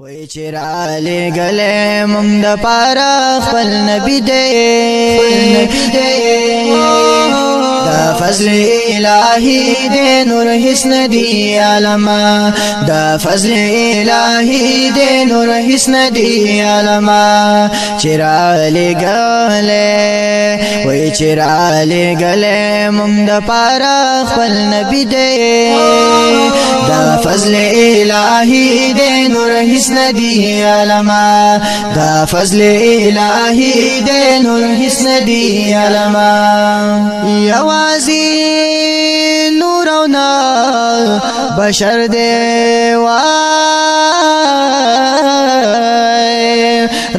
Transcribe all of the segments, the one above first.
وای چرالی گلے مونږ د پاره خپل نبی دی دا فضل الهی دی نور هیڅ ندی علما دا فضل الهی دی نور هیڅ ندی علما چرالی گلے وای چرالی گلے مونږ د پاره خپل نبی دی دا فضل الهی دی نور هیڅ ندی علما دا فضل الهی دی نور هیڅ ندی علما یوازی نور او نا بشر دی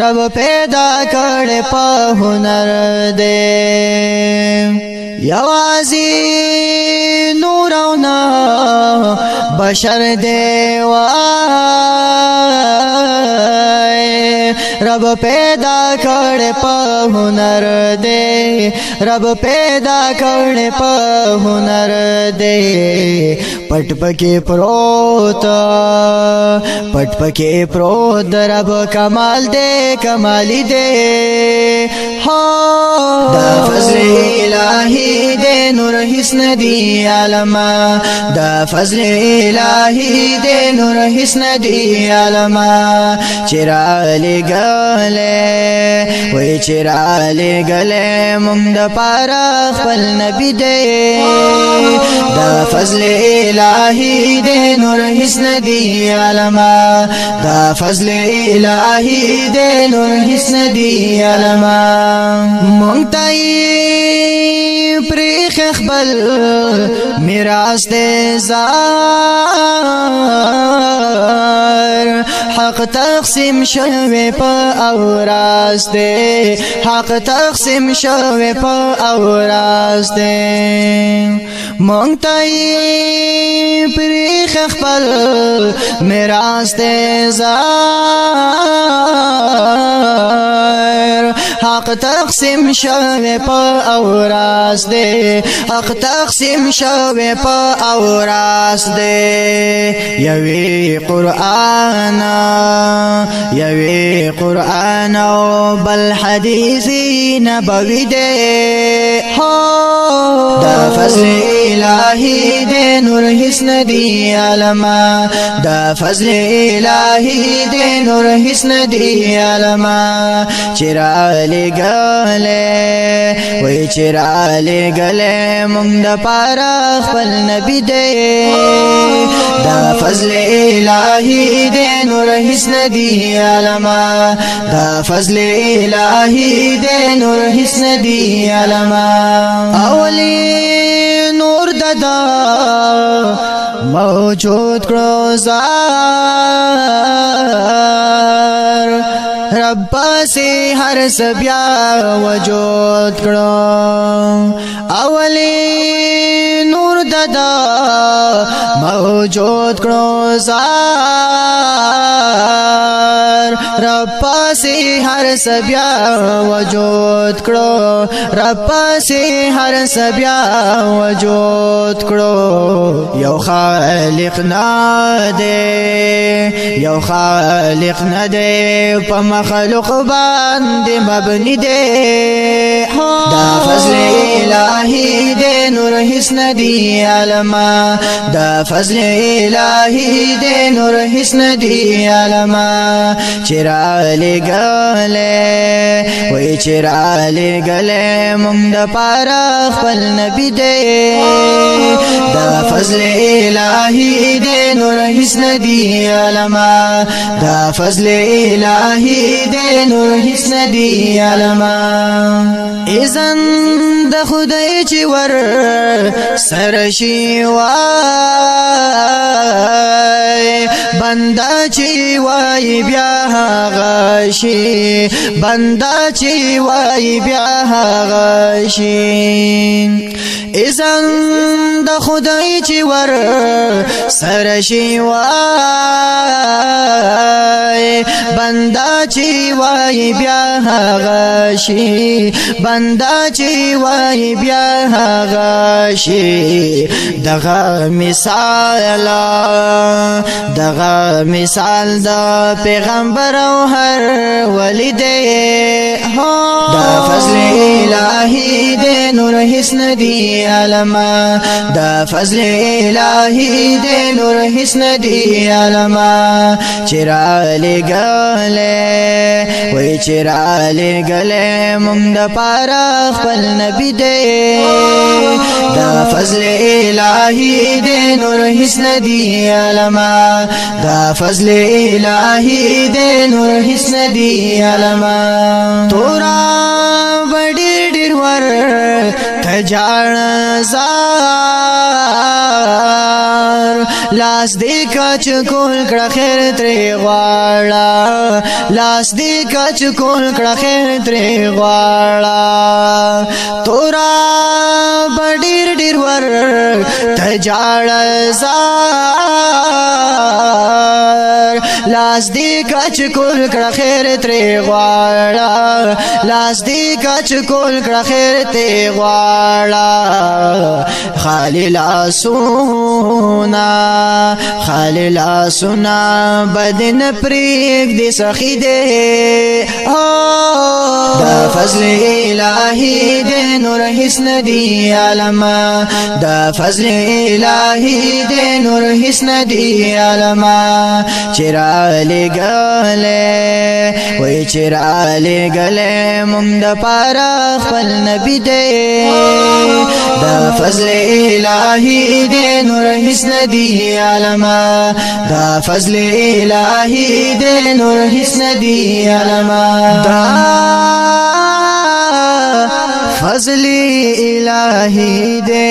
رب پیدا کړ په هنر دی یوازی نور او نا بشر دی رب پیدا کړ په هنر دی رب پیدا کړ په هنر دی پټ پکې پروت رب کمال دی کمالی دی دا فضل الهی دی نور هیڅ ندی علما دا فضل الهی دی نور هیڅ ندی علما چرالی گلے وای چرالی گلے مونږ د پاره خپل نبی دی دا فضل الهی دی نور هیڅ ندی علما دا فضل الهی دی نور هیڅ ندی علما مونږ ته پریخ خپل میراث دی حق تقسیم شوی په اوراس دی حق تقسیم شوی په اوراس دی مونږ ته پریخ خپل میراث دی حق تقسیم شوی په اوراس دی حق تقسیم شوی په اوراس دی یوی قرآن او بل حدیث نبوی دی دا فضل الهی دی نور هیڅ ندی علما دا فضل الهی دی نور هیڅ ندی علما چرالی گلے وای چرالی گلے مونږ د پاره خپل نبی دی دا فضل الهی دی نور هیڅ ندی علما دا فضل الهی دی نور هیڅ ندی علما اولی نور ددا موجود کړو رب سے ہر سبیا وجود کړو اولی نور ددا موجود کړو رب سے ہر سبیا وجود کړو رب سے ہر سبیا وجود کړو یو خالق نه دی په مخلوق باندې مبني دی دا فضل الهی دی نور هیڅ ندی علما دا فضل الهی دی نور هیڅ ندی علما چرالی گلے وای چرالی گلے مونږ د پاره خپل نبی دی دا فضل الهی دی نور هیڅ ندی علما دا فضل الهی دی نور هیڅ ندی علما اذن د خدای چې ور سر شي وای بندا چې وای بیا هغه شي بندا چې وای بیا هغه شي اذن د خدای چې ور سر شي وای بندا چې وای وای بیا هغه شي بندا چې وای بیا هغه شي دغه مثال د پیغمبر او هر ولی دی دا فضل الهی دی نور هیڅ ندی علما دا فضل الهی دی نور هیڅ ندی علما چرا لګلې وای چرا لګلې مونږ د پاره خپل نبی دی دا فضل الهی دی نور هیڅ ندی علما دا فضل الهی دی نور هیڅ ندی علما تورا بډیر ډیر ور تجان زار لاس دی کچ کول کړه خیر ترې غواړه لاس دی کچ کول کړه خیر ترې غواړه تورا بډیر ډیر ور تجان زار لاس دی کچ کول کړه خیر ترې غواړه لاس دی کچ کول کړه خیر ترې غواړه خالی لاسونا بدن پریک دی سخی دے دا فضل الہی دے نور هیڅ ندی علما دا فضل الہی دے نور هیڅ ندی علما چرا لګلې وای چرا لګلې مونږ د پاره خپل نبی دی دا فضل الہی دی نور هیڅ ندی علما دا فضل الہی دی نور هیڅ ندی علما دا فضل الہی دی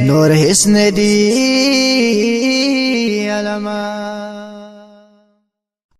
نور هیڅ ندی علما